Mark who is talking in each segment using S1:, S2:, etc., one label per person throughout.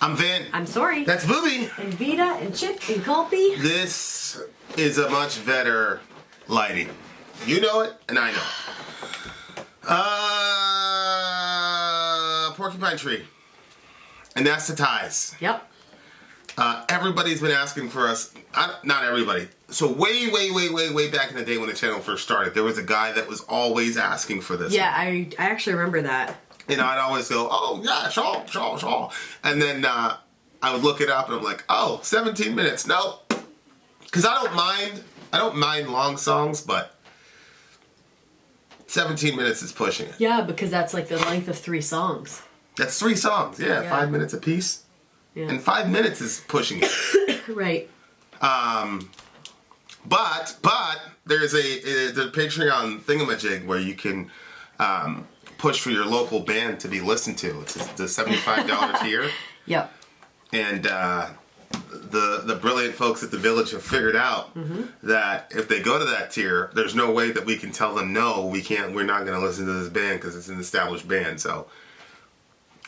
S1: I'm Vin.
S2: I'm Sori.
S1: That's Booby.
S2: And Vita and Chip and Colpy.
S1: This is a much better lighting. You know it, and I know. Porcupine Tree. Anesthetize.
S2: Yep.
S1: Everybody's been asking for us. Not everybody. So way back in the day when the channel first started, there was a guy that was always asking for this.
S2: Yeah, I actually remember that.
S1: You know, I'd always go, oh, yeah, sure. And then I would look it up and I'm like, oh, 17 minutes. No. Because I don't mind long songs, but 17 minutes is pushing it.
S2: Yeah, because that's like the length of 3 songs.
S1: That's 3 songs, yeah. 5 minutes apiece.
S2: Yeah.
S1: And 5 minutes is pushing it.
S2: Right.
S1: But there's a Patreon thingamajig where you can push for your local band to be listened to. It's the $75 tier.
S2: Yep.
S1: And the brilliant folks at the Village have figured out that if they go to that tier, there's no way that we can tell them, no, we're not going to listen to this band because it's an established band. So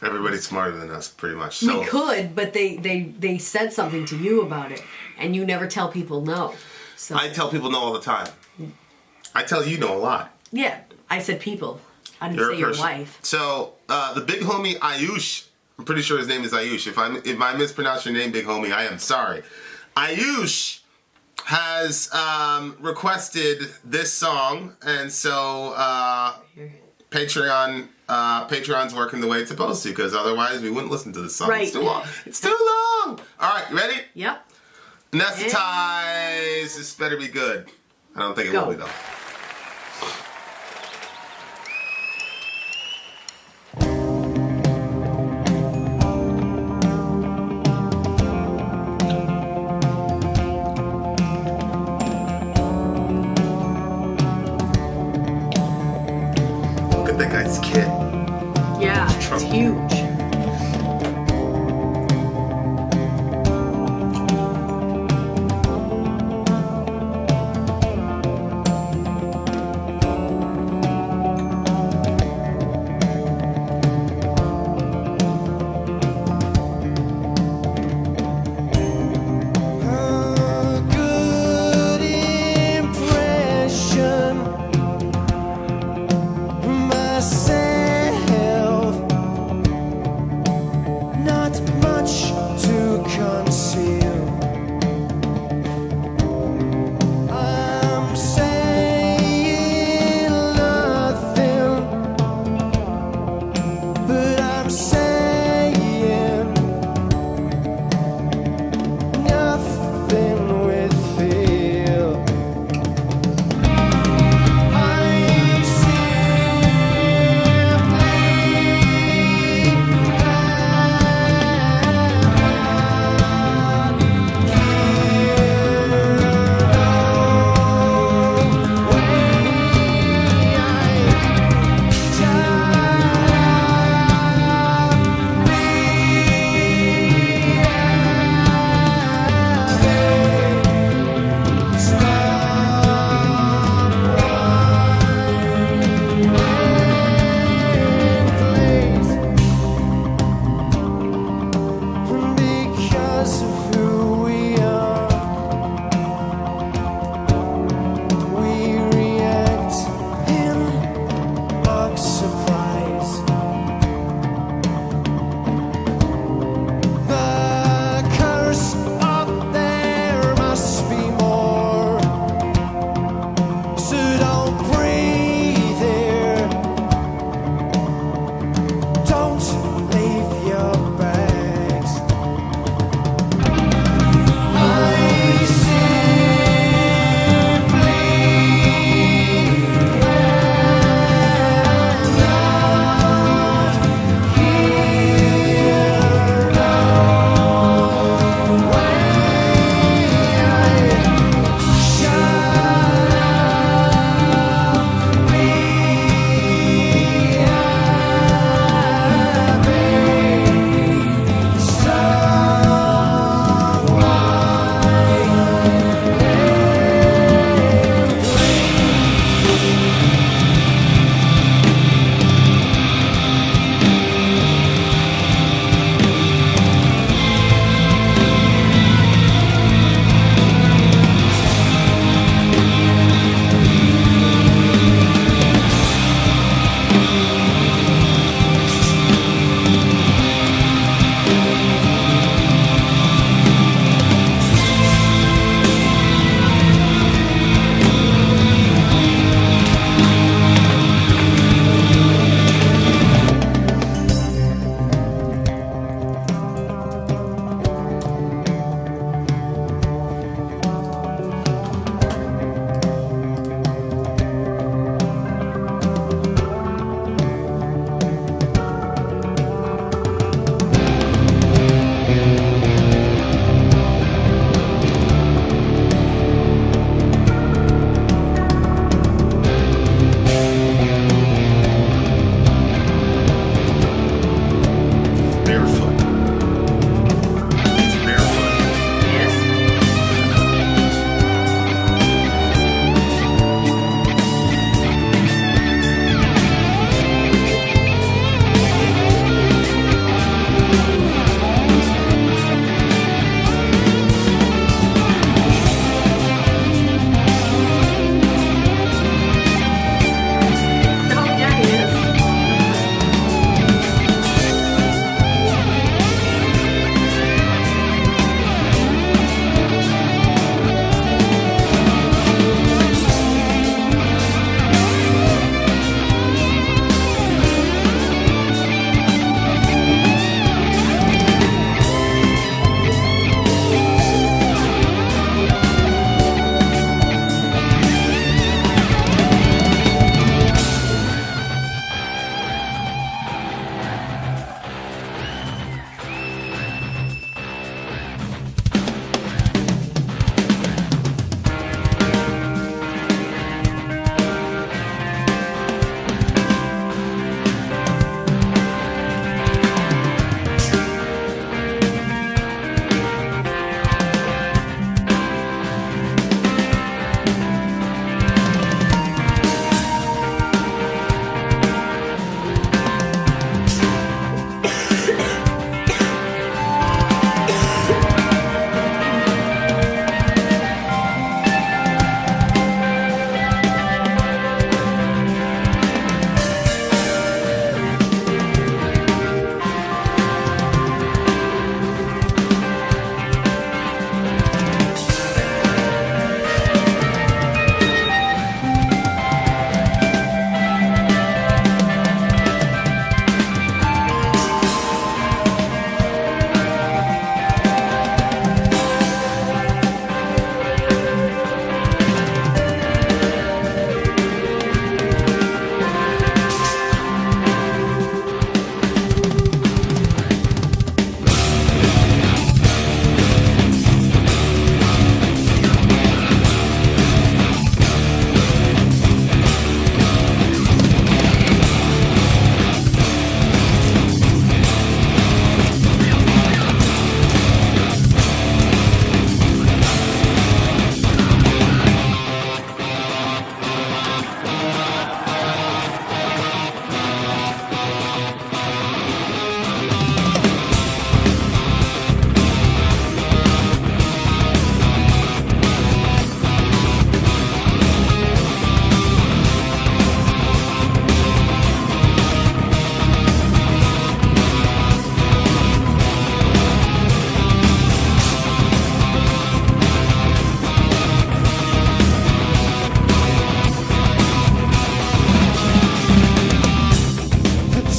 S1: everybody's smarter than us, pretty much. So,
S2: we could, but they said something to you about it, and you never tell people no. So
S1: I tell people no all the time. I tell you no a lot.
S2: yeah, I said people. I didn't
S1: You're
S2: say
S1: a
S2: your
S1: person.
S2: wife.
S1: So the big homie Ayush, I'm pretty sure his name is Ayush. If I mispronounce your name, big homie, I am sorry. Ayush has requested this song, and so Patreon's working the way it's supposed to, because otherwise we wouldn't listen to this song.
S2: Right.
S1: It's too long. It's too long. All right, you ready?
S2: Yep.
S1: Anesthetize. This better be good. I don't think it will be though. Look at that guy's kit.
S2: Yeah, it's huge.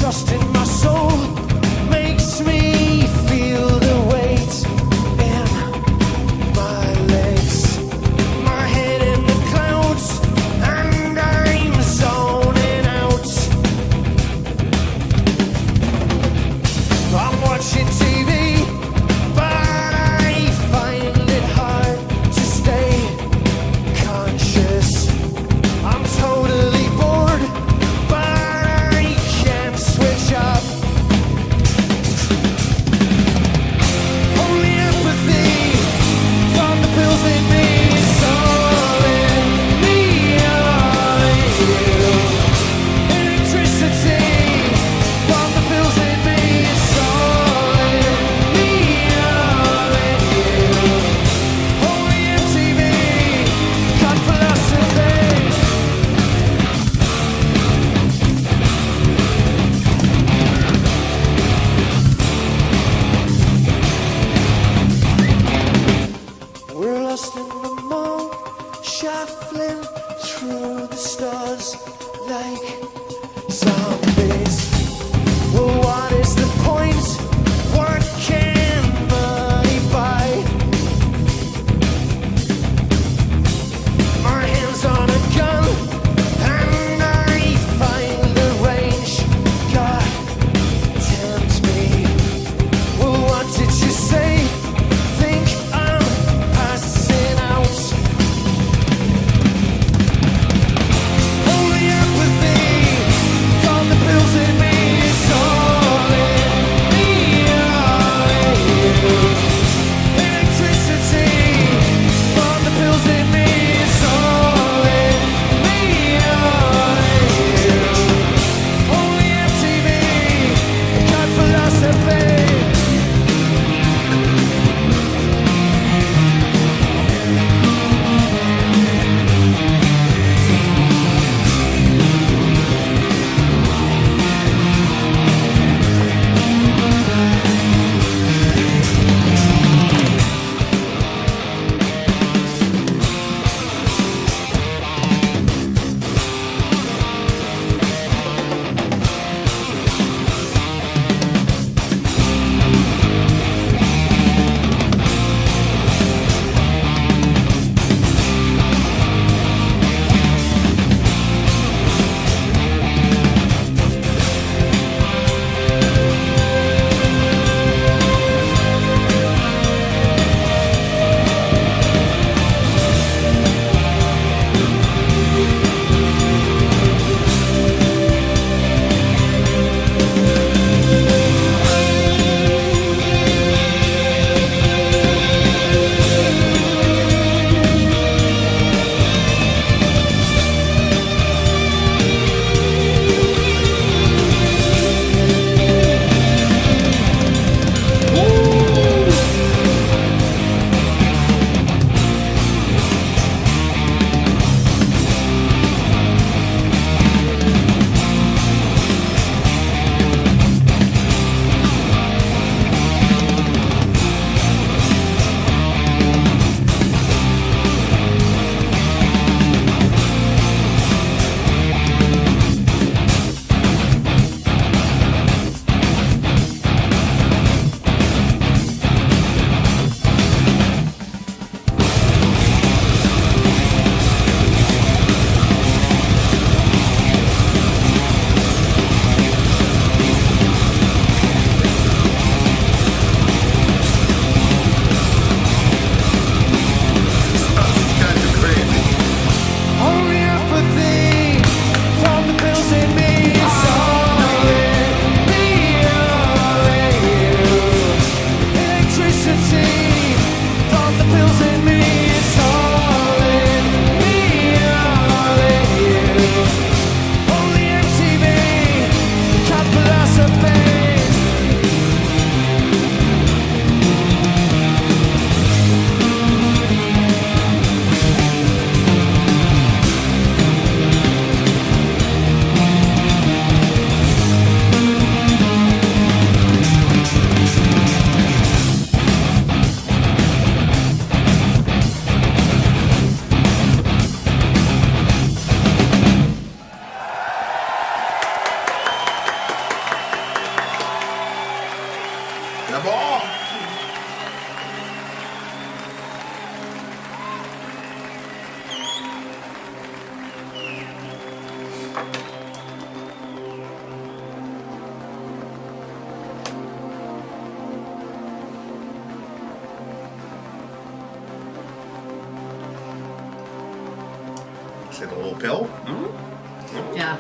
S3: dust in my soul makes me feel the weight in my legs, my head in the clouds, and I'm zoning out. I'm watching TV, but I find it hard to stay conscious. I'm totally bored, but I can't switch off.
S1: The ball. Take a little pill.
S2: Yeah.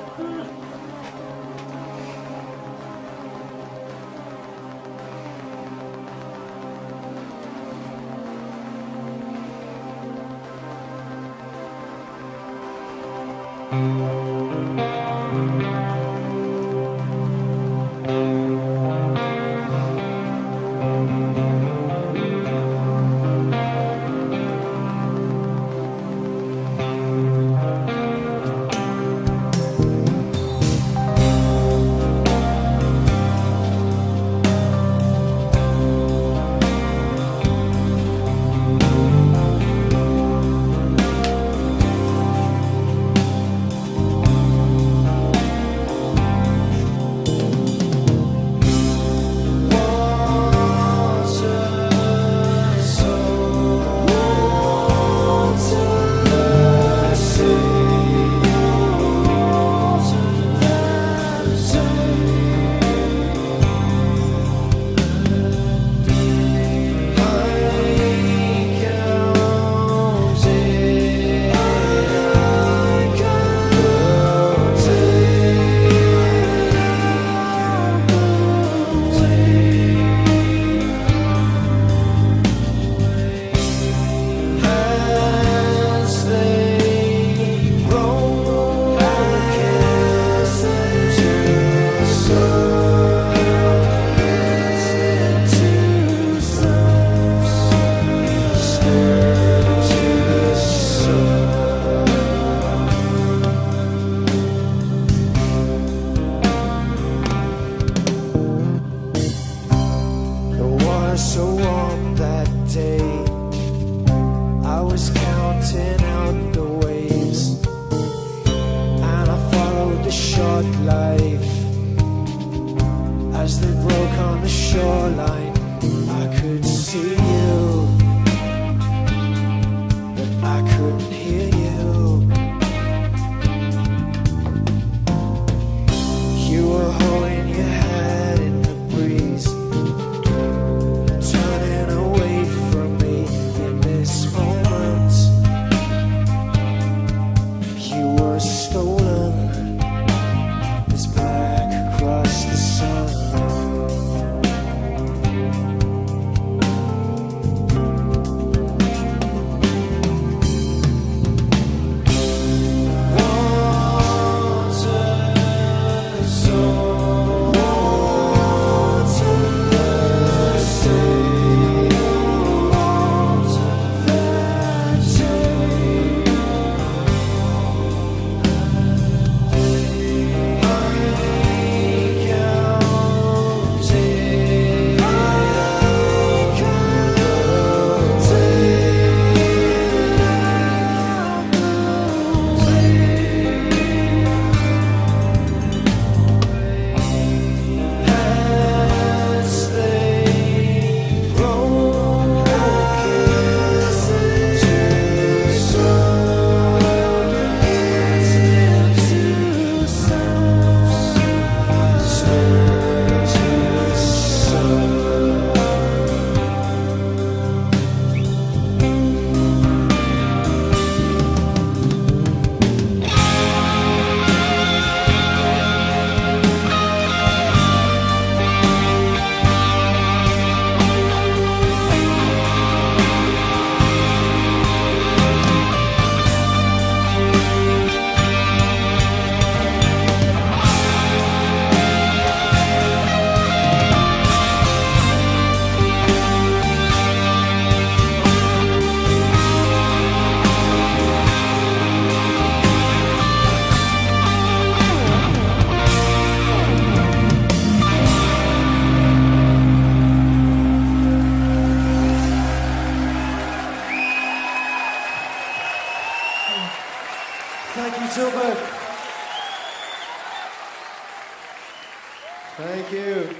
S3: Thank you.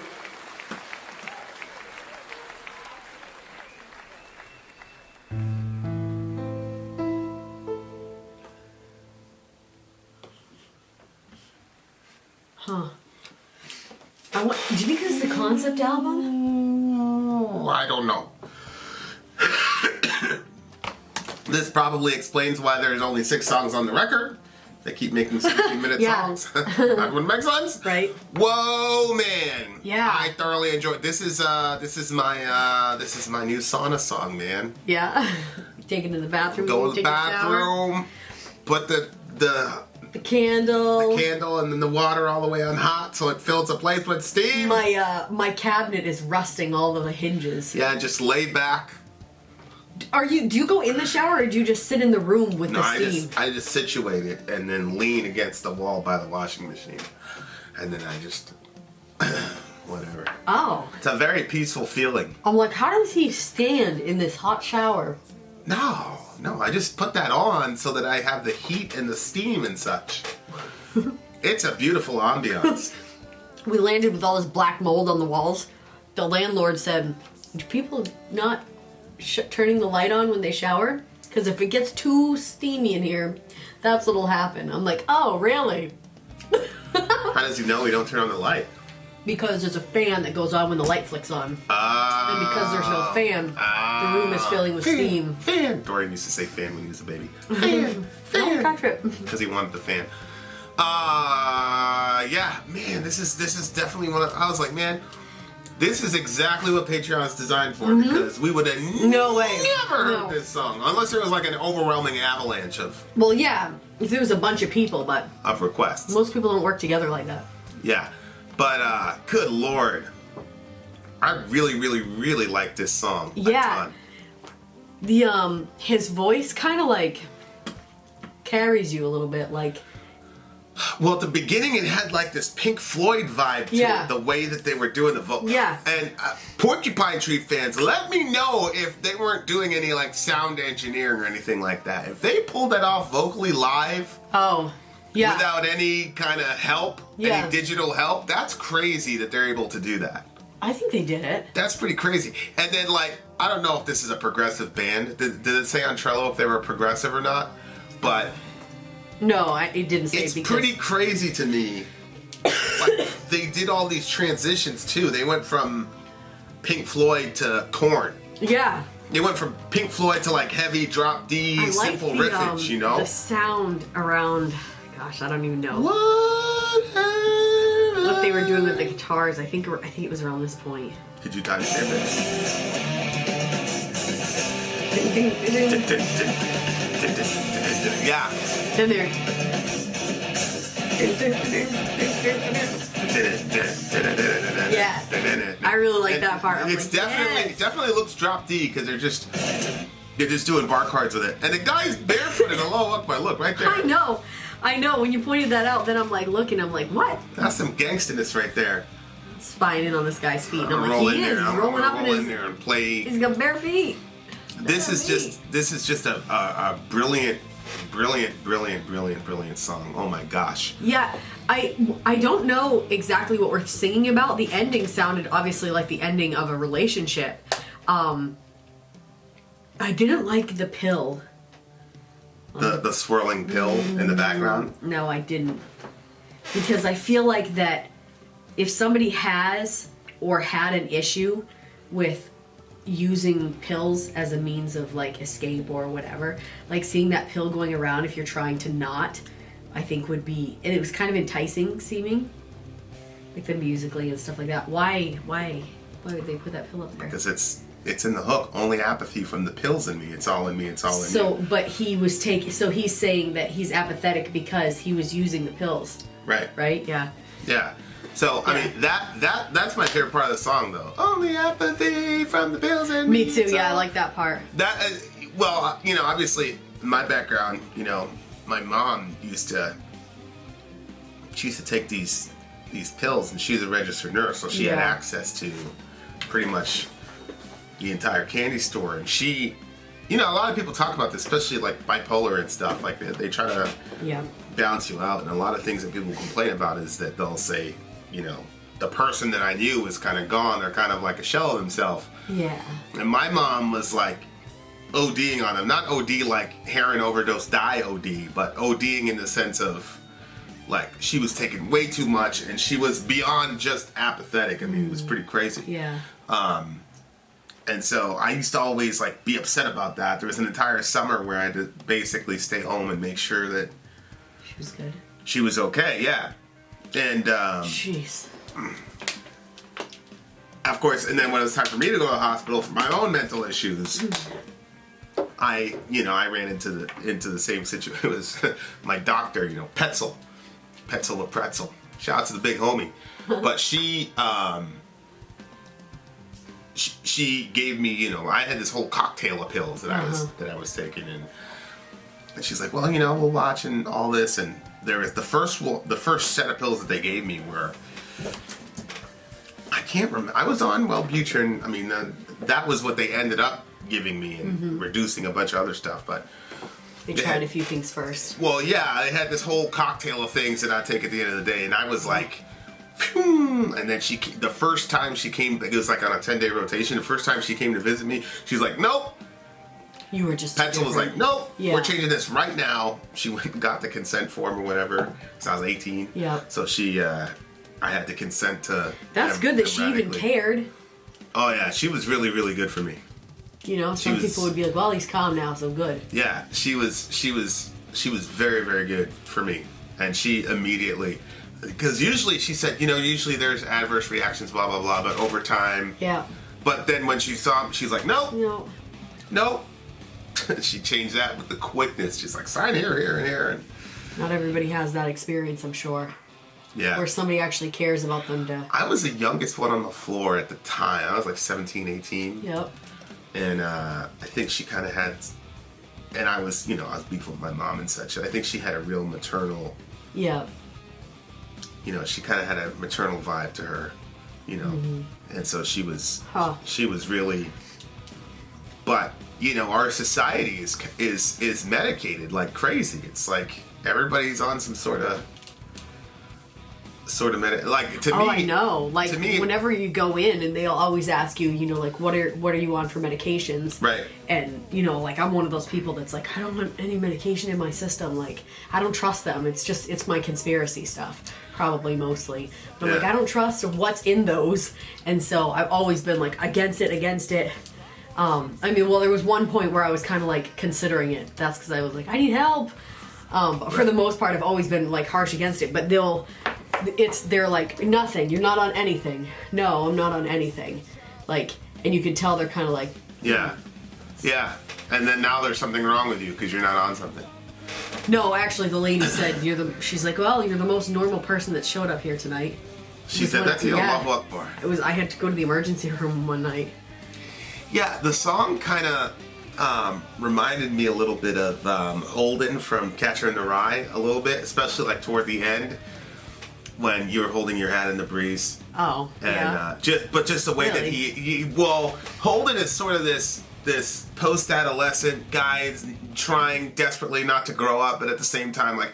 S2: Do you think this is the concept album?
S1: I don't know. This probably explains why there's only 6 songs on the record. They keep making 16-minute
S2: Yeah.
S1: songs. That would make sense,
S2: Right.
S1: Whoa, man!
S2: Yeah.
S1: I thoroughly enjoyed. This is my new sauna song, man.
S2: Yeah. Take it to the bathroom.
S1: Go to the
S2: take a shower.
S1: bathroom, put the
S2: candle.
S1: and then the water all the way on hot so it fills the place with steam.
S2: My cabinet is rusting all of the hinges.
S1: Yeah, just lay back.
S2: Do you go in the shower or do you just sit in the room with the steam?
S1: I just situate it and then lean against the wall by the washing machine. And then I just whatever.
S2: Oh.
S1: It's a very peaceful feeling.
S2: I'm like, how does he stand in this hot shower?
S1: No, I just put that on so that I have the heat and the steam and such. It's a beautiful ambiance.
S2: We landed with all this black mold on the walls. The landlord said, do people not turning the light on when they shower? Because if it gets too steamy in here, that's what'll happen. I'm like, oh, really?
S1: How does he know we don't turn on the light?
S2: Because there's a fan that goes on when the light flicks on. And because there's no fan, the room is filling with steam.
S1: Fan. Dorian used to say fan when he was a baby. Fan.
S2: Don't touch it.
S1: Because he wanted the fan. Yeah, man, this is definitely one of. I was like, man, this is exactly what Patreon's designed for, because we would have
S2: No way.
S1: never heard
S2: No.
S1: this song unless there was like an overwhelming avalanche of
S2: Well, yeah, if there was a bunch of people, but
S1: requests.
S2: most people don't work together like that.
S1: Yeah, but good lord, I really, really, really like this song.
S2: Yeah.
S1: A ton.
S2: The his voice kind of like carries you a little bit, like.
S1: Well, at the beginning, it had like this Pink Floyd vibe to
S2: Yeah.
S1: it, the way that they were doing the vocal.
S2: Yeah.
S1: And Porcupine Tree fans, let me know if they weren't doing any like sound engineering or anything like that. If they pulled that off vocally live
S2: Oh, yeah.
S1: without any kind of help,
S2: Yeah.
S1: any digital help, that's crazy that they're able to do that.
S2: I think they did it.
S1: That's pretty crazy. And then like, I don't know if this is a progressive band. Did it say on Trello if they were progressive or not? But
S2: No, it didn't say
S1: it's
S2: because.
S1: pretty crazy to me. Like, they did all these transitions too. They went from Pink Floyd to Korn.
S2: Yeah.
S1: They went from Pink Floyd to like heavy drop D,
S2: I like
S1: simple riffage, you know?
S2: the sound around. Gosh, I don't even know
S1: What?
S2: what they were doing with the guitars. I think it was around this point.
S1: Could you time stamp it? Yeah.
S2: Then there. Yeah. I really like that part. I'm
S1: It's
S2: like,
S1: definitely
S2: yes.
S1: looks drop D because they're just doing bar cards with it. And the guy's barefooted. Hello, look right there.
S2: I know. When you pointed that out, then I'm like looking. I'm like, what?
S1: That's some gangstiness right there.
S2: Spying in on this guy's feet. And I'm
S1: I'm
S2: like,
S1: roll
S2: he
S1: in
S2: is.
S1: there.
S2: He's
S1: I'm
S2: rolling up
S1: gonna
S2: in
S1: roll in
S2: his.
S1: there and play.
S2: He's got bare feet.
S1: This is just a brilliant song. Oh my gosh.
S2: Yeah, I don't know exactly what we're singing about. The ending sounded obviously like the ending of a relationship. I didn't like the pill.
S1: The swirling pill in the background.
S2: No, I didn't. Because I feel like that if somebody has or had an issue with using pills as a means of like escape or whatever, like seeing that pill going around if you're trying to not, I think would be, and it was kind of enticing seeming, like the musically and stuff like that. Why would they put that pill up there?
S1: Because it's in the hook. Only apathy from the pills in me. It's all in me. It's all in
S2: So,
S1: you.
S2: but so he's saying that he's apathetic because he was using the pills,
S1: Right.
S2: right? Yeah.
S1: Yeah. So I mean that's my favorite part of the song though. Only apathy from the pills in me.
S2: Me too.
S1: It's
S2: Yeah, I
S1: all-
S2: like that part.
S1: That well, you know, obviously my background, you know, my mom used to take these pills, and she's a registered nurse, so she had
S2: Yeah.
S1: access to pretty much the entire candy store. And she, you know, a lot of people talk about this, especially like bipolar and stuff. Like they try to
S2: Yeah.
S1: balance you out, and a lot of things that people complain about is that they'll say, you know, the person that I knew was kind of gone. They're kind of like a shell of themselves.
S2: Yeah.
S1: And my mom was like ODing on them. Not OD like heroin overdose die OD, but ODing in the sense of Like, she was taking way too much, and she was beyond just apathetic. I mean, it was pretty crazy.
S2: Yeah.
S1: And so I used to always, like, be upset about that. There was an entire summer where I had to basically stay home and make sure that
S2: She was good.
S1: she was okay, yeah. And,
S2: Jeez.
S1: of course, and then when it was time for me to go to the hospital for my own mental issues, I ran into the same situation. It was my doctor, Petzel the Pretzel. Shout out to the big homie. But she gave me, I had this whole cocktail of pills that I was taking, and she's like, well, we'll watch and all this, and there was the first set of pills that they gave me were, I can't remember. I was on Wellbutrin. I mean, that was what they ended up giving me and reducing a bunch of other stuff, but
S2: They tried a few things first.
S1: well, yeah, I had this whole cocktail of things that I take at the end of the day, and I was like, phew. And then the first time she came, it was like on a 10-day rotation. The first time she came to visit me, she's like, nope.
S2: You were just
S1: Pencil was like, nope,
S2: Yeah.
S1: we're changing this right now. She went and got the consent form or whatever, because I was 18.
S2: Yeah.
S1: So I had to consent to.
S2: That's good that she even
S1: erratically.
S2: cared.
S1: Oh yeah, she was really, really good for me.
S2: Some people would be like, well, he's calm now, so good.
S1: Yeah, she was very, very good for me. And she immediately, because usually she said, usually there's adverse reactions, blah, blah, blah, but over time.
S2: Yeah.
S1: But then when she saw him, she's like, nope,
S2: No.
S1: nope. She changed that with the quickness. She's like, sign here, here, and here. And
S2: Not everybody has that experience, I'm sure.
S1: yeah.
S2: Where somebody actually cares about them to...
S1: I was the youngest one on the floor at the time. I was like 17, 18.
S2: Yep.
S1: And I think she kind of had, and I was beefing with my mom and such. I think she had a real maternal,
S2: Yeah.
S1: She kind of had a maternal vibe to her, and so she was really, but our society is medicated like crazy. It's like everybody's on some sort of like to me.
S2: Oh, I know. Like
S1: to me,
S2: whenever you go in, and they'll always ask you, like what are you on for medications?
S1: Right.
S2: And like I'm one of those people that's like, I don't want any medication in my system. Like I don't trust them. It's my conspiracy stuff, probably mostly. But I'm like, I don't trust what's in those, and so I've always been like against it. There was one point where I was kind of like considering it. That's because I was like, I need help. But for the most part, I've always been like harsh against it. But they're like, nothing. You're not on anything. No, I'm not on anything. Like, and you can tell they're kind of like,
S1: yeah. And then now there's something wrong with you because you're not on something.
S2: no, actually, the lady said she's like, well, you're the most normal person that showed up here tonight.
S1: She said that to you.
S2: Yeah.
S1: Allahu Akbar.
S2: I had to go to the emergency room one night.
S1: Yeah, the song kind of reminded me a little bit of Holden from Catcher in the Rye, a little bit, especially like toward the end when you were holding your hat in the breeze.
S2: Oh,
S1: And
S2: yeah.
S1: just the way
S2: Really?
S1: that Holden is sort of this post-adolescent guy trying desperately not to grow up, but at the same time, like,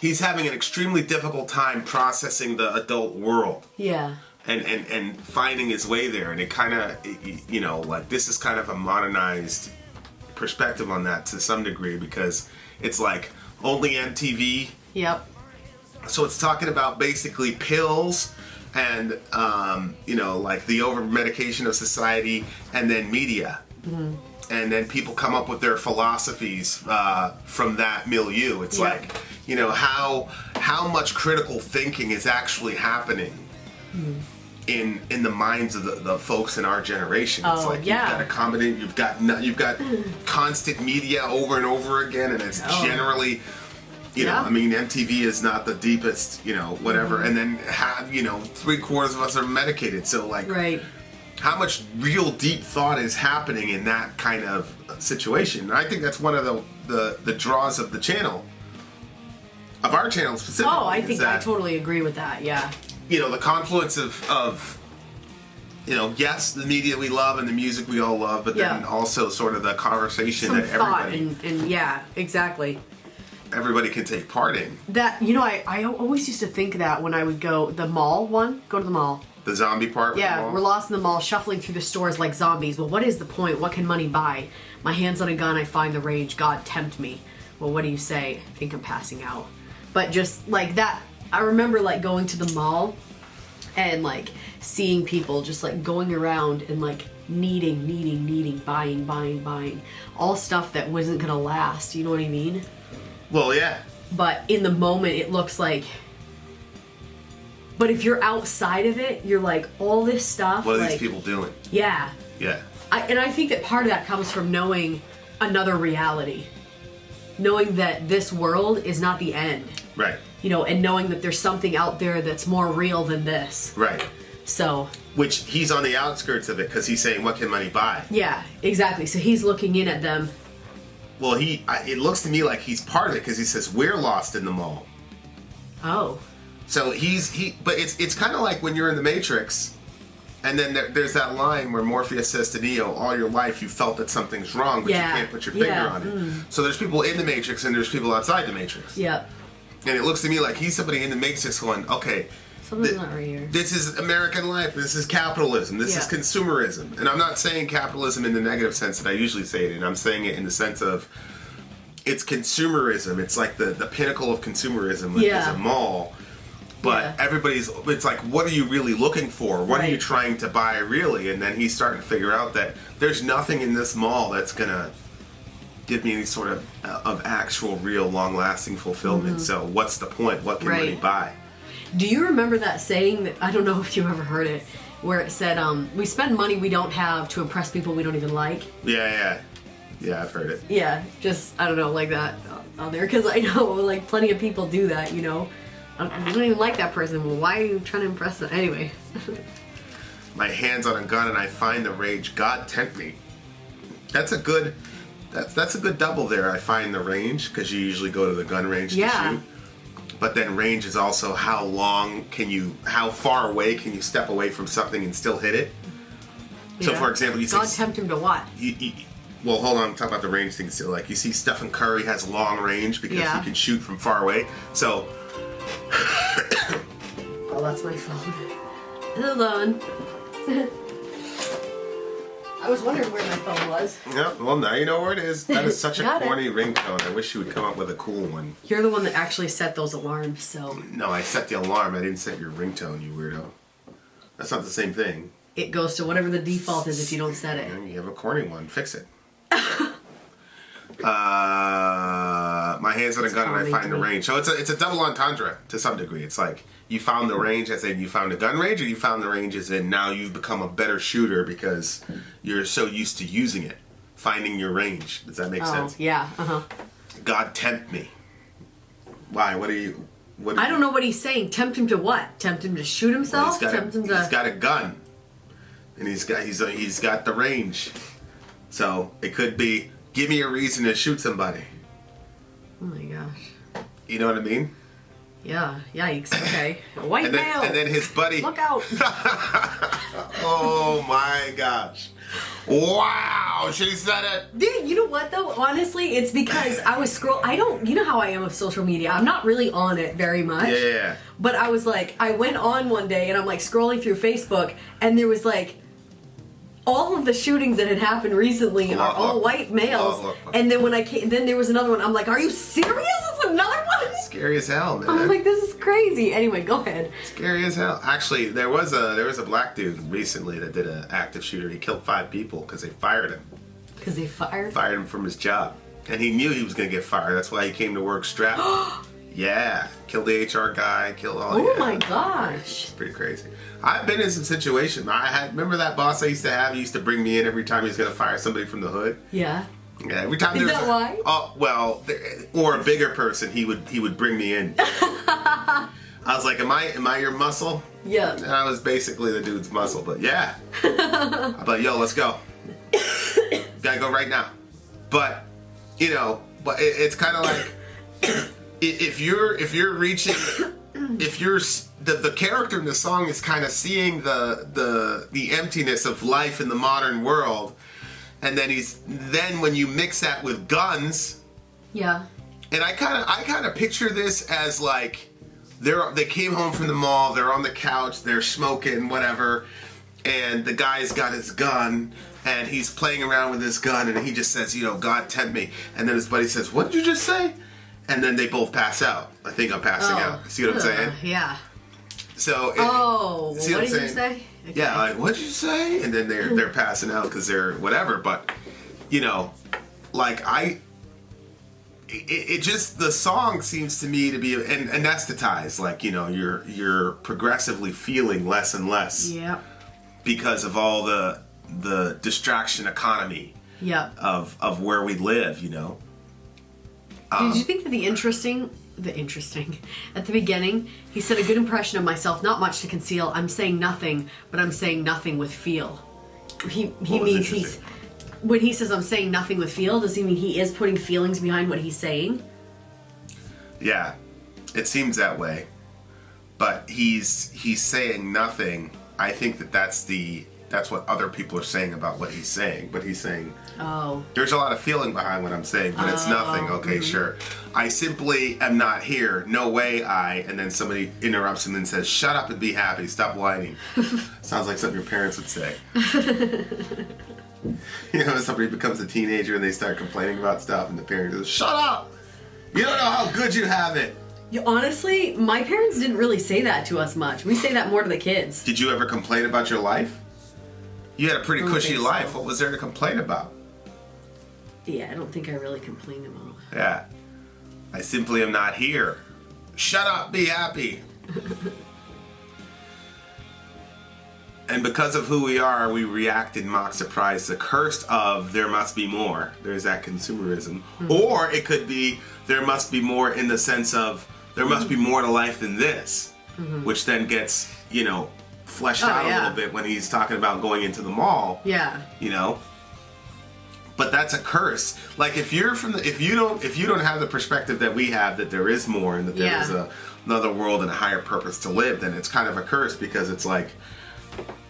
S1: he's having an extremely difficult time processing the adult world.
S2: Yeah.
S1: And finding his way there, and it kind of, like, this is kind of a modernized perspective on that to some degree, because it's like only MTV.
S2: Yep.
S1: So it's talking about basically pills and like the over medication of society, and then media. Mm-hmm. And then people come up with their philosophies from that milieu. It's like, how much critical thinking is actually happening in the minds of the folks in our generation. It's like you've got a combination, you've got constant media over and over again, and it's generally, MTV is not the deepest, whatever, and then 3/4 of us are medicated. So like,
S2: Right.
S1: how much real deep thought is happening in that kind of situation? And I think that's one of the draws of the channel, of our channel specifically.
S2: Oh, I think I totally agree with that. Yeah.
S1: The confluence of yes, the media we love and the music we all love, but then also sort of the conversation
S2: Some
S1: that
S2: thought
S1: everybody
S2: and yeah, exactly.
S1: everybody can take part in.
S2: That I always used to think that when I would go to the mall.
S1: The zombie part. With the
S2: Yeah,
S1: mall?
S2: we're lost in the mall, shuffling through the stores like zombies. Well, what is the point? What can money buy? My hands on a gun, I find the rage. God tempt me. Well, what do you say? I think I'm passing out. But just like that, I remember like going to the mall and like seeing people just like going around and like needing, buying, all stuff that wasn't gonna last, you know what I mean?
S1: Well, yeah.
S2: But in the moment it looks like, but if you're outside of it, you're like, all this stuff.
S1: What are
S2: like,
S1: these people doing?
S2: Yeah.
S1: Yeah.
S2: And I think that part of that comes from knowing another reality. Knowing that this world is not the end.
S1: Right.
S2: You know, and knowing that there's something out there that's more real than this.
S1: Right.
S2: So.
S1: Which he's on the outskirts of it because he's saying, what can money buy?
S2: Yeah, exactly. So he's looking in at them.
S1: Well, it looks to me like he's part of it because he says, we're lost in the mall.
S2: Oh.
S1: So but it's kind of like when you're in the Matrix, and then there's that line where Morpheus says to Neo, all your life you felt that something's wrong, but you can't put your finger on it. So there's people in the Matrix and there's people outside the Matrix.
S2: Yep.
S1: And it looks to me like he's somebody in the Matrix going, okay,
S2: something's not right here.
S1: This is American life, this is capitalism, this is consumerism. And I'm not saying capitalism in the negative sense that I usually say it in, I'm saying it in the sense of it's consumerism. It's like the pinnacle of consumerism is a mall. But it's like, what are you really looking for? What are you trying to buy really? And then he's starting to figure out that there's nothing in this mall that's gonna give me any sort of actual, real, long-lasting fulfillment. So what's the point? What can money buy?
S2: Do you remember that saying that, I don't know if you ever heard it, where it said, we spend money we don't have to impress people we don't even like?
S1: Yeah, I've heard it.
S2: Yeah, just, I don't know, like that out there. Because I know, like, plenty of people do that, you know? You don't even like that person. Well, why are you trying to impress them? Anyway.
S1: My hand's on a gun and I find the rage. God tempt me. That's a good double there. I find the range, because you usually go to the gun range to shoot. But then range is also how far away can you step away from something and still hit it? Yeah. So for example, you
S2: God tempt him to what?
S1: Well, hold on, I'm talking about the range thing still. Like you see Stephen Curry has long range because he can shoot from far away. So
S2: oh, that's my phone. Hold on. I was wondering where my phone was.
S1: Yeah, well, now you know where it is. That is such a corny ringtone. I wish you would come up with a cool one.
S2: You're the one that actually set those alarms, so...
S1: No, I set the alarm. I didn't set your ringtone, you weirdo. That's not the same thing.
S2: It goes to whatever the default is if you don't set it.
S1: You have a corny one. Fix it. My hand's on a gun and I find the range. So it's a double entendre to some degree. It's like you found the range as in you found a gun range, or you found the range as in now you've become a better shooter because you're so used to using it. Finding your range. Does that make sense?
S2: Yeah.
S1: God tempt me. Why? I
S2: don't know what he's saying. Tempt him to what? Tempt him to shoot himself?
S1: Well, he's got a gun. And he's got the range. So it could be, give me a reason to shoot somebody.
S2: Oh my gosh.
S1: You know what I mean?
S2: Yeah. Yikes. Okay. A white male.
S1: And then his buddy.
S2: Look out.
S1: Oh my gosh. Wow, she said it.
S2: Dude, you know what though? Honestly, it's because I was you know how I am with social media. I'm not really on it very much.
S1: Yeah.
S2: But I was like, I went on one day and I'm like scrolling through Facebook and there was like, all of the shootings that had happened recently are all white males. And then when then there was another one. I'm like, are you serious? It's another one?
S1: Scary as hell, man.
S2: I'm like, this is crazy. Anyway, go ahead.
S1: Scary as hell. Actually, there was a black dude recently that did an active shooter. He killed 5 people because they fired him.
S2: Because they fired
S1: him from his job. And he knew he was going to get fired. That's why he came to work strapped. Yeah. Killed the HR guy. Killed all.
S2: Oh my gosh.
S1: It's pretty crazy. I've been in some situations. Remember that boss I used to have? He used to bring me in every time he was going to fire somebody from the hood.
S2: Yeah.
S1: Yeah. Every time.
S2: Is that why?
S1: Oh well, or a bigger person. He would bring me in. I was like, am I your muscle?
S2: Yeah.
S1: And I was basically the dude's muscle, but yeah. I'm like, yo, let's go. Gotta go right now. But it's kind of like if you're reaching. If you're the character in the song is kind of seeing the emptiness of life in the modern world, and then when you mix that with guns,
S2: yeah.
S1: And I kind of picture this as like they came home from the mall, they're on the couch, they're smoking whatever, and the guy's got his gun and he's playing around with his gun and he just says, God tempt me, and then his buddy says, what did you just say? and then they both pass out. I think I'm passing out. See what I'm saying?
S2: Yeah.
S1: So.
S2: What did you say? Okay.
S1: Yeah, like, what'd you say? And then they're passing out because they're whatever. But, like it just, the song seems to me to be an anesthetized. Like, you're progressively feeling less and less.
S2: Yep.
S1: Because of all the distraction economy.
S2: Yep.
S1: Of where we live,
S2: Did you think that the interesting at the beginning, he said a good impression of myself, not much to conceal. I'm saying nothing, but I'm saying nothing with feel. He means when he says I'm saying nothing with feel, does he mean he is putting feelings behind what he's saying?
S1: Yeah, it seems that way. But he's saying nothing. I think that's what other people are saying about what he's saying. But he's saying, there's a lot of feeling behind what I'm saying, but it's nothing. Okay, sure. I simply am not here. No way and then somebody interrupts him and says, shut up and be happy. Stop whining. Sounds like something your parents would say. Somebody becomes a teenager and they start complaining about stuff and the parent goes, shut up. You don't know how good you have it.
S2: Honestly, my parents didn't really say that to us much. We say that more to the kids.
S1: Did you ever complain about your life? You had a pretty cushy life. What was there to complain about?
S2: Yeah, I don't think I really complained about.
S1: Yeah. I simply am not here. Shut up, be happy. And because of who we are, we react in mock surprise. The curse of there must be more. There's that consumerism. Mm-hmm. Or it could be there must be more in the sense of there must be more to life than this. Mm-hmm. Which then gets, fleshed out a little bit when he's talking about going into the mall.
S2: Yeah.
S1: But that's a curse. Like if you don't have the perspective that we have, that there is more and that there is another world and a higher purpose to live, then it's kind of a curse, because it's like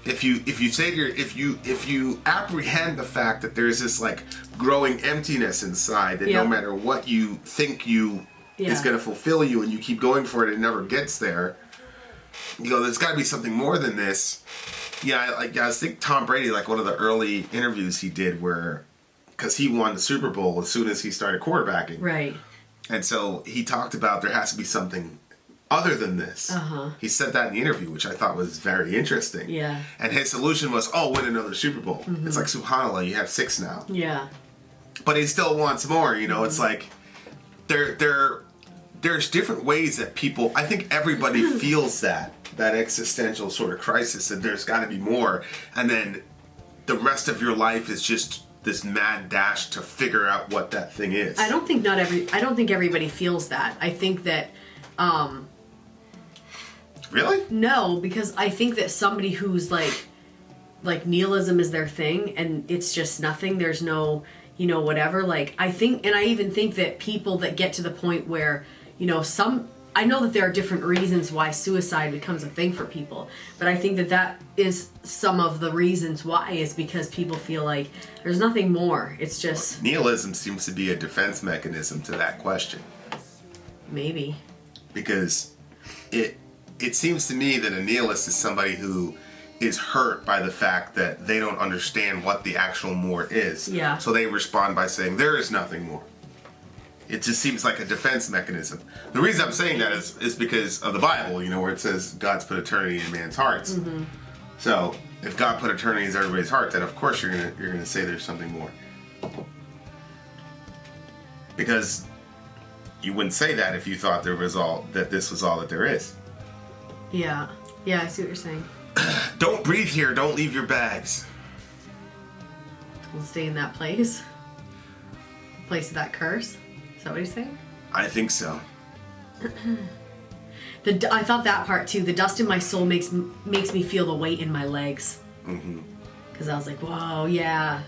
S1: if you apprehend the fact that there's this like growing emptiness inside, that no matter what you think is going to fulfill you and you keep going for it, it never gets there. There's got to be something more than this. I think Tom Brady, like one of the early interviews he did, because he won the Super Bowl as soon as he started quarterbacking. Right. And so he talked about there has to be something other than this. Uh-huh. He said that in the interview, which I thought was very interesting. Yeah. And his solution was, win another Super Bowl. Mm-hmm. It's like, subhanAllah, you have 6 now. Yeah. But he still wants more, Mm-hmm. It's like there's different ways that people, I think everybody feels that existential sort of crisis, that there's got to be more, and then the rest of your life is just this mad dash to figure out what that thing is. I don't think everybody feels that. I think that Really? No, because I think that somebody who's like nihilism is their thing and it's just nothing, there's no, whatever, like I even think that people that get to the point where, I know that there are different reasons why suicide becomes a thing for people, but I think that is some of the reasons why, is because people feel like there's nothing more. It's just... Nihilism seems to be a defense mechanism to that question. Maybe. Because it seems to me that a nihilist is somebody who is hurt by the fact that they don't understand what the actual more is. Yeah. So they respond by saying, there is nothing more. It just seems like a defense mechanism. The reason I'm saying that is because of the Bible, where it says God's put eternity in man's hearts. Mm-hmm. So if God put eternity in everybody's heart, then of course you're gonna say there's something more. Because you wouldn't say that if you thought that this was all that there is. Yeah. Yeah, I see what you're saying. Don't breathe here. Don't leave your bags. We'll stay in that place. Place of that curse. Is that what he's saying? I think so. I thought that part too. The dust in my soul makes me feel the weight in my legs. Mm-hmm. Because I was like, whoa, yeah.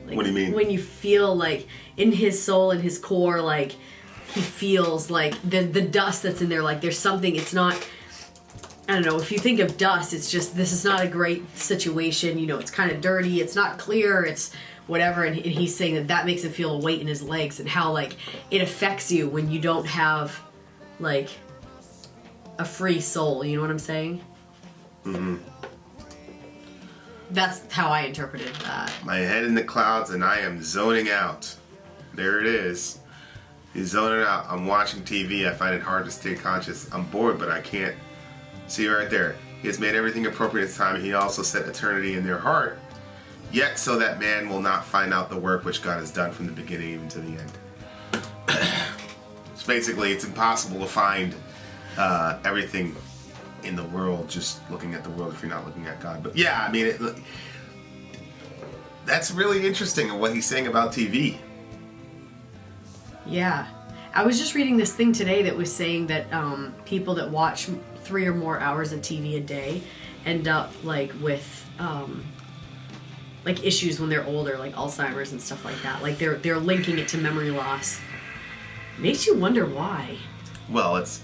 S1: Like, what do you mean? When you feel like in his soul, in his core, like he feels like the dust that's in there, like there's something, it's not, I don't know, if you think of dust, it's just, this is not a great situation, it's kind of dirty, it's not clear, it's whatever, and he's saying that makes him feel a weight in his legs, and how like it affects you when you don't have like a free soul, you know what I'm saying? Mm-hmm. That's how I interpreted that. My head in the clouds and I am zoning out. There it is. He's zoning out. I'm watching TV. I find it hard to stay conscious. I'm bored, but I can't. See right there. He has made everything appropriate at time. He also set eternity in their heart. Yet so that man will not find out the work which God has done from the beginning even to the end. It's basically, it's impossible to find everything in the world just looking at the world if you're not looking at God. But yeah, I mean, that's really interesting what he's saying about TV.
S2: Yeah. I was just reading this thing today that was saying that people that watch 3 or more hours of TV a day end up like with like issues when they're older, like Alzheimer's and stuff like that. Like they're linking it to memory loss. Makes you wonder why.
S1: Well, it's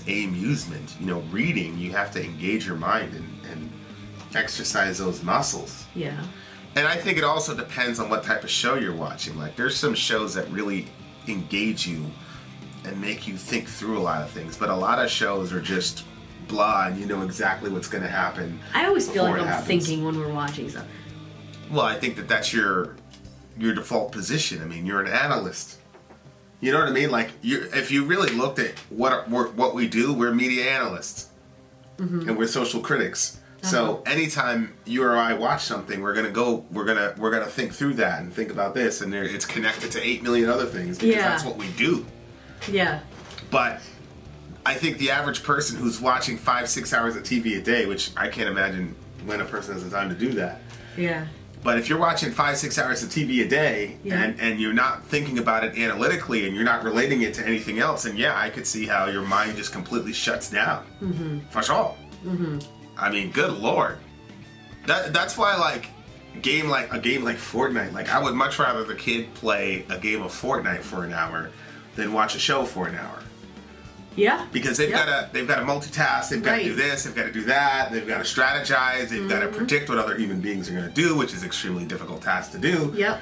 S1: amusement. You know, reading, you have to engage your mind and exercise those muscles.
S2: Yeah.
S1: And I think it also depends on what type of show you're watching. Like, there's some shows that really engage you and make you think through a lot of things. But a lot of shows are just blah, and you know exactly what's going to happen.
S2: I always feel like I'm
S1: happens.
S2: thinking when we're watching stuff.
S1: Well, I think that's your default position. I mean, you're an analyst. You know what I mean? Like, if you really looked at what we do, we're media analysts, and we're social critics. So anytime you or I watch something, we're gonna think through that and think about this, and it's connected to 8 million other things because that's what we do.
S2: Yeah.
S1: But I think the average person who's watching 5-6 hours of TV a day, which I can't imagine when a person has the time to do that.
S2: Yeah.
S1: But if you're watching 5-6 hours of TV a day and you're not thinking about it analytically and you're not relating it to anything else, and yeah, I could see how your mind just completely shuts down. For sure. I mean, good lord. That's why like a game like Fortnite, like I would much rather the kid play a game of Fortnite for an hour than watch a show for an hour.
S2: Yeah.
S1: Because they've got to multitask, they've got to do this, they've got to do that, they've got to strategize, they've got to predict what other human beings are going to do, which is an extremely difficult task to do.
S2: Yep.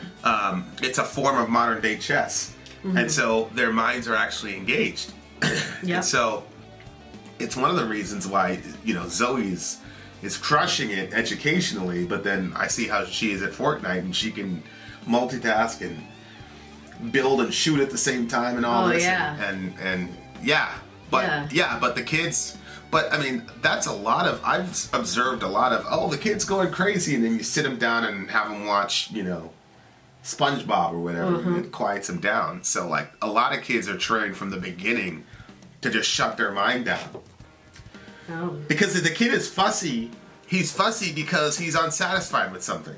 S1: It's a form of modern day chess. And so their minds are actually engaged. And so it's one of the reasons why, you know, Zoe's is crushing it educationally, but then I see how she is at Fortnite and she can multitask and build and shoot at the same time and all this. But the kids, but I mean, that's a lot of, I've observed a lot of, the kid's going crazy, and then you sit them down and have them watch, you know, SpongeBob or whatever, and it quiets them down. So like a lot of kids are trained from the beginning to just shut their mind down. Because if the kid is fussy, he's fussy because he's unsatisfied with something.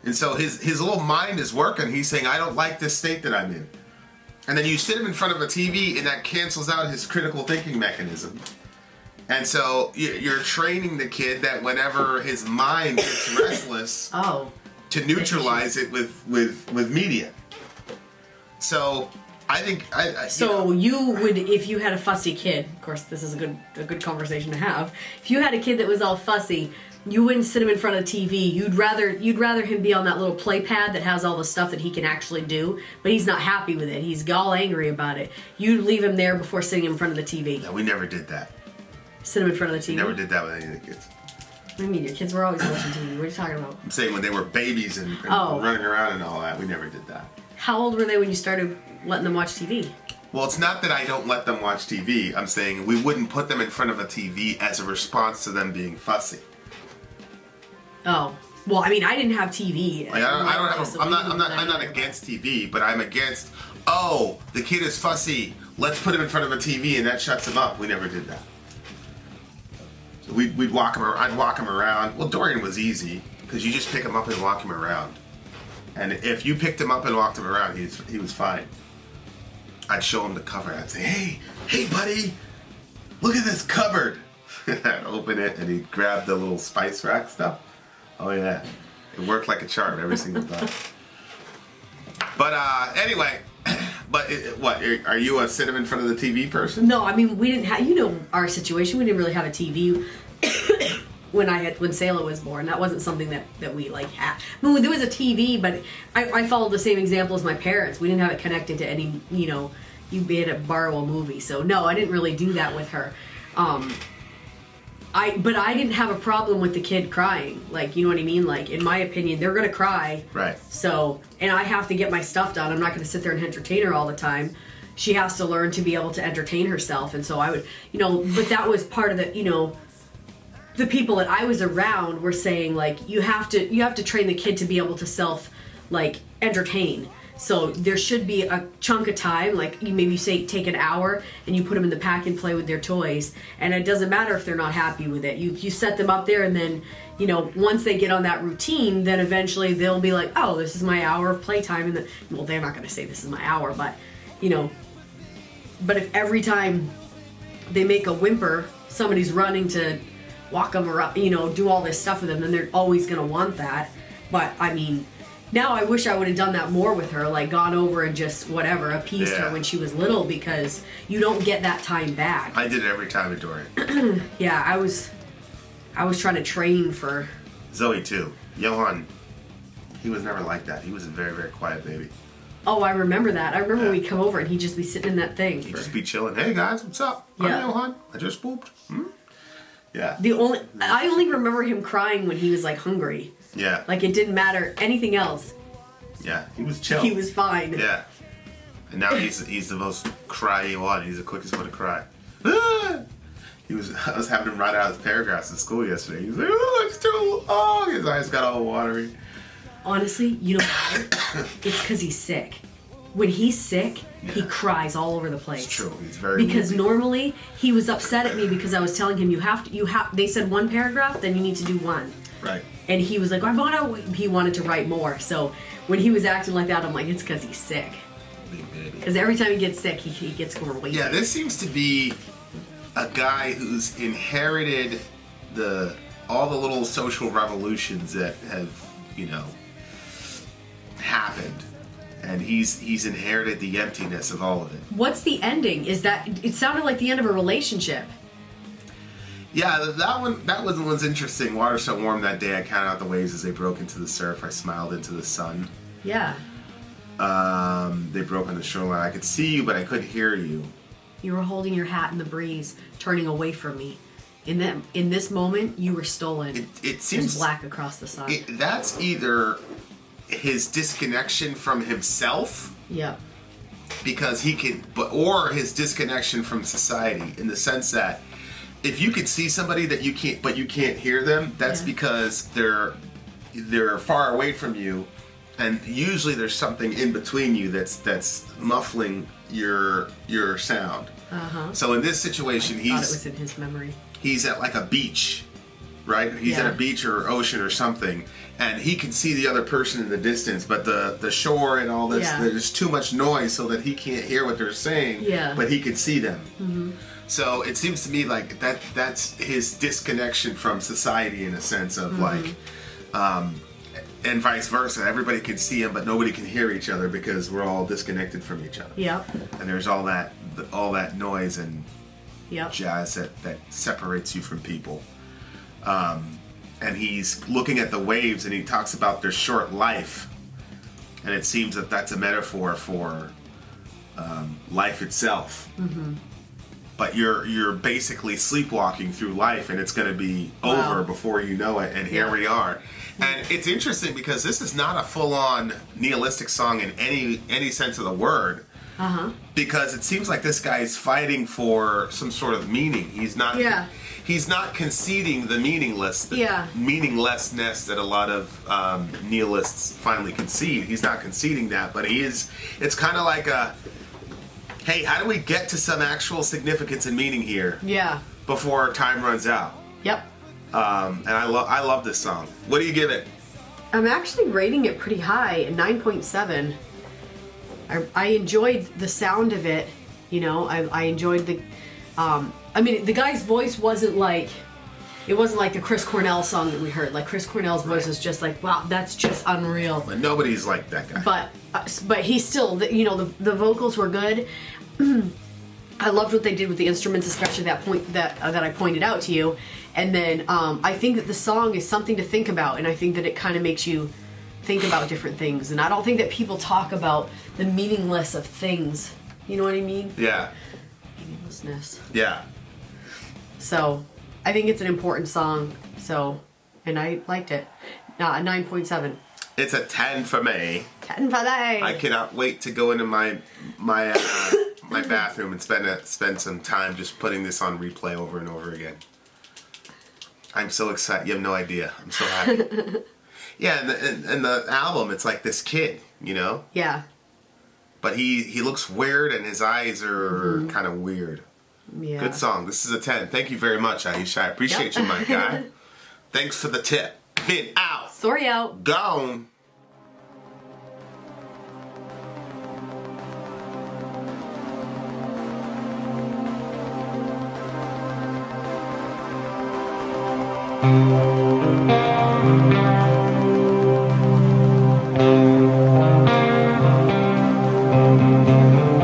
S1: And so his little mind is working. He's saying, I don't like this state that I'm in. And then you sit him in front of a TV, and that cancels out his critical thinking mechanism. And so you're training the kid that whenever his mind gets restless, to neutralize it with media. So I think
S2: you would, if you had a fussy kid, of course this is a good conversation to have. If you had a kid that was all fussy, you wouldn't sit him in front of TV. You'd rather him be on that little play pad that has all the stuff that he can actually do, but he's not happy with it. He's all angry about it. You'd leave him there before sitting him in front of the TV.
S1: No, we never did that.
S2: Sit him in front of the TV?
S1: We never did that with any of the kids.
S2: What do you mean? Your kids were always watching TV. What are you talking about?
S1: I'm saying when they were babies and running around and all that, we never did that.
S2: How old were they when you started letting them watch TV?
S1: Well, it's not that I don't let them watch TV. I'm saying we wouldn't put them in front of a TV as a response to them being fussy.
S2: Oh, well, I mean, I didn't have TV.
S1: Like, I'm not against TV, but I'm against, the kid is fussy, let's put him in front of a TV and that shuts him up. We never did that. So we'd walk him around, I'd walk him around. Well, Dorian was easy, because you just pick him up and walk him around. And if you picked him up and walked him around, he was fine. I'd show him the cover. I'd say, hey buddy, look at this cupboard. I'd open it and he'd grab the little spice rack stuff. Oh yeah, it worked like a charm every single time. But anyway, what are you a sit him in front of the TV person?
S2: No, I mean we didn't have. Our situation. We didn't really have a TV when Sayla was born. That wasn't something that we like had. I mean, there was a TV, but I followed the same example as my parents. We didn't have it connected to any. You had to borrow a movie. So no, I didn't really do that with her. But I didn't have a problem with the kid crying. Like, you know what I mean? Like, in my opinion, they're gonna cry.
S1: Right.
S2: So, and I have to get my stuff done. I'm not gonna sit there and entertain her all the time. She has to learn to be able to entertain herself. And so I would, but that was part of the, the people that I was around were saying, like, you have to train the kid to be able to entertain. So there should be a chunk of time, like you maybe say take an hour and you put them in the pack and play with their toys. And it doesn't matter if they're not happy with it. You set them up there, and then, once they get on that routine, then eventually they'll be like, oh, this is my hour of playtime. And well, they're not going to say this is my hour, but, but if every time they make a whimper, somebody's running to walk them around, do all this stuff with them, then they're always going to want that. But I mean, now I wish I would have done that more with her, like gone over and just appeased her when she was little, because you don't get that time back.
S1: I did it every time with Dorian.
S2: Yeah, I was trying to train for
S1: Zoe too. Johan, he was never like that. He was a very, very quiet baby.
S2: Oh, I remember that. I remember we'd come over and he'd just be sitting in that thing.
S1: He'd just be chilling. Hey guys, what's up? I'm Johan. I just pooped. Yeah.
S2: I only remember him crying when he was like hungry.
S1: Yeah.
S2: Like it didn't matter anything else.
S1: Yeah, he was chill.
S2: He was fine.
S1: Yeah. And now he's the most cryy one. He's the quickest one to cry. I was having him write out his paragraphs at school yesterday. He was like, oh, it's too long. His eyes got all watery.
S2: Honestly, you know why? It's because he's sick. When he's sick, he cries all over the place.
S1: It's true. He's very
S2: because
S1: moody.
S2: Normally he was upset at me because I was telling him they said one paragraph, then you need to do one.
S1: Right.
S2: And he was like, he wanted to write more. So when he was acting like that, I'm like, it's because he's sick. Because every time he gets sick, he gets grumpy.
S1: Yeah, this seems to be a guy who's inherited all the little social revolutions that have, happened. And he's inherited the emptiness of all of it.
S2: What's the ending? It sounded like the end of a relationship.
S1: Yeah, that was interesting. Water so warm that day, I counted out the waves as they broke into the surf. I smiled into the sun.
S2: Yeah.
S1: They broke on the shoreline. I could see you, but I couldn't hear you.
S2: You were holding your hat in the breeze, turning away from me. In this moment, you were stolen.
S1: It seems
S2: black across the sun.
S1: That's either his disconnection from himself.
S2: Yep.
S1: Because or his disconnection from society, in the sense that if you could see somebody that you can't hear them, that's because they're far away from you, and usually there's something in between you that's muffling your sound. Uh-huh. So in this situation,
S2: I thought it was in his memory.
S1: He's at like a beach, right? He's at a beach or ocean or something, and he can see the other person in the distance, but the shore and all this, there's too much noise so that he can't hear what they're saying, but he can see them. Mm-hmm. So it seems to me like that's his disconnection from society, in a sense of and vice versa. Everybody can see him, but nobody can hear each other because we're all disconnected from each other.
S2: Yep.
S1: And there's all that noise and jazz that separates you from people. And he's looking at the waves, and he talks about their short life, and it seems that that's a metaphor for life itself. Mm-hmm. But you're basically sleepwalking through life, and it's going to be over before you know it. And here we are. And it's interesting because this is not a full-on nihilistic song in any sense of the word. Uh-huh. Because it seems like this guy is fighting for some sort of meaning. He's not. Yeah. He's not conceding the meaninglessness that a lot of nihilists finally concede. He's not conceding that, but he is. It's kind of like hey, how do we get to some actual significance and meaning here? Yeah. Before time runs out. Yep. And I love this song. What do you give it?
S2: I'm actually rating it pretty high, at 9.7. I enjoyed the sound of it. I enjoyed the. The guy's voice wasn't like. It wasn't like the Chris Cornell song that we heard. Like, Chris Cornell's voice was just like, wow, that's just unreal.
S1: But nobody's like that guy.
S2: But he still, the vocals were good. I loved what they did with the instruments, especially that point that I pointed out to you. And then I think that the song is something to think about, and I think that it kind of makes you think about different things. And I don't think that people talk about the meaningless of things. You know what I mean?
S1: Yeah.
S2: Meaninglessness.
S1: Yeah.
S2: So, I think it's an important song. So, and I liked it. A 9.7.
S1: It's a 10 for me.
S2: 10 for me.
S1: I cannot wait to go into my my bathroom and spend some time just putting this on replay over and over again. I'm so excited. You have no idea. I'm so happy. Yeah, and the album, it's like this kid, you know?
S2: Yeah.
S1: But he looks weird and his eyes are kind of weird.
S2: Yeah.
S1: Good song. This is a 10. Thank you very much, Aisha. I appreciate you, my guy. Thanks for the tip. Vin out.
S2: Sori out.
S1: Gone.